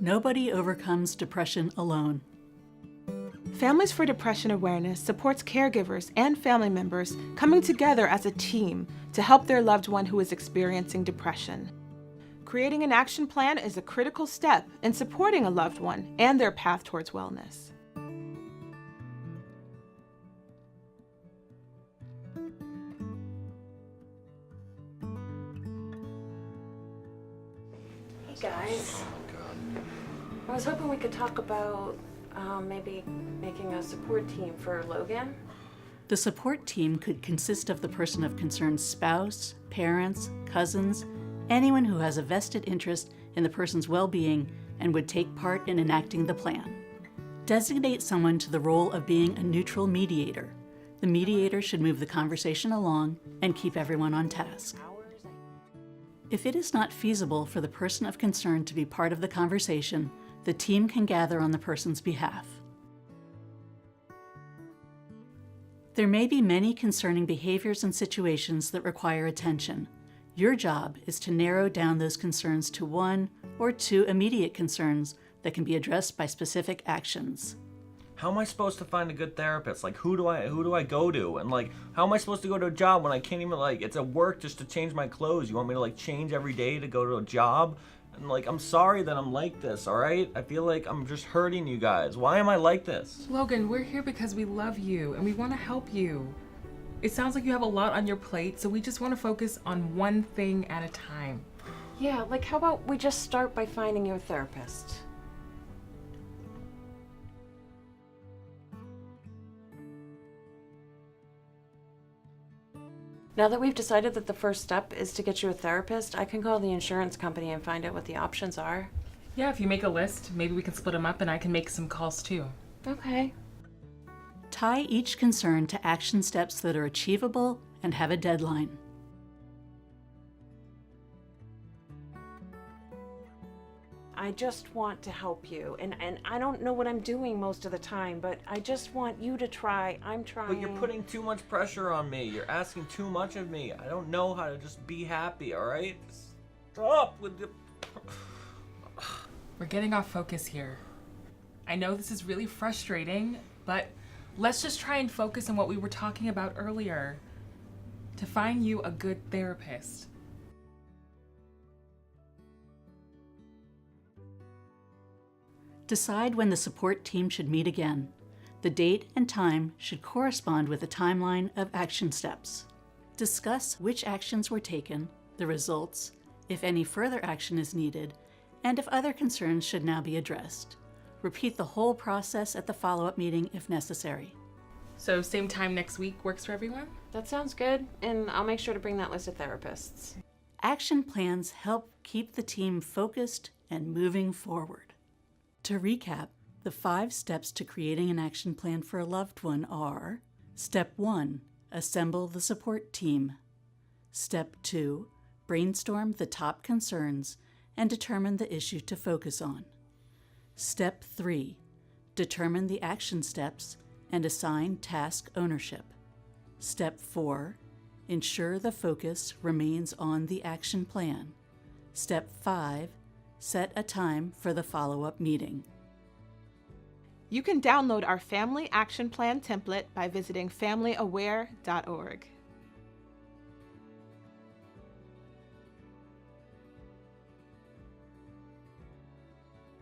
Nobody overcomes depression alone. Families for Depression Awareness supports caregivers and family members coming together as a team to help their loved one who is experiencing depression. Creating an action plan is a critical step in supporting a loved one and their path towards wellness. Hey guys. I was hoping we could talk about maybe making a support team for Logan. The support team could consist of the person of concern's spouse, parents, cousins, anyone who has a vested interest in the person's well-being and would take part in enacting the plan. Designate someone to the role of being a neutral mediator. The mediator should move the conversation along and keep everyone on task. If it is not feasible for the person of concern to be part of the conversation, the team can gather on the person's behalf. There may be many concerning behaviors and situations that require attention. Your job is to narrow down those concerns to one or two immediate concerns that can be addressed by specific actions. How am I supposed to find a good therapist? Like, who do I go to? And like, how am I supposed to go to a job when I can't even, like, it's at work just to change my clothes? You want me to like change every day to go to a job? And like, I'm sorry that I'm like this, all right? I feel like I'm just hurting you guys. Why am I like this? Logan, we're here because we love you and we want to help you. It sounds like you have a lot on your plate, so we just want to focus on one thing at a time. Yeah, like how about we just start by finding you a therapist? Now that we've decided that the first step is to get you a therapist, I can call the insurance company and find out what the options are. Yeah, if you make a list, maybe we can split them up and I can make some calls too. Okay. Tie each concern to action steps that are achievable and have a deadline. I just want to help you, and I don't know what I'm doing most of the time, but I just want you to try. I'm trying. But you're putting too much pressure on me. You're asking too much of me. I don't know how to just be happy, all right? Stop with the... We're getting off focus here. I know this is really frustrating, but let's just try and focus on what we were talking about earlier. To find you a good therapist. Decide when the support team should meet again. The date and time should correspond with a timeline of action steps. Discuss which actions were taken, the results, if any further action is needed, and if other concerns should now be addressed. Repeat the whole process at the follow-up meeting if necessary. So same time next week works for everyone? That sounds good, and I'll make sure to bring that list of therapists. Action plans help keep the team focused and moving forward. To recap, the 5 steps to creating an action plan for a loved one are: Step 1, assemble the support team. Step 2, brainstorm the top concerns and determine the issue to focus on. Step 3, determine the action steps and assign task ownership. Step 4, ensure the focus remains on the action plan. Step 5, set a time for the follow-up meeting. You can download our Family Action Plan template by visiting familyaware.org.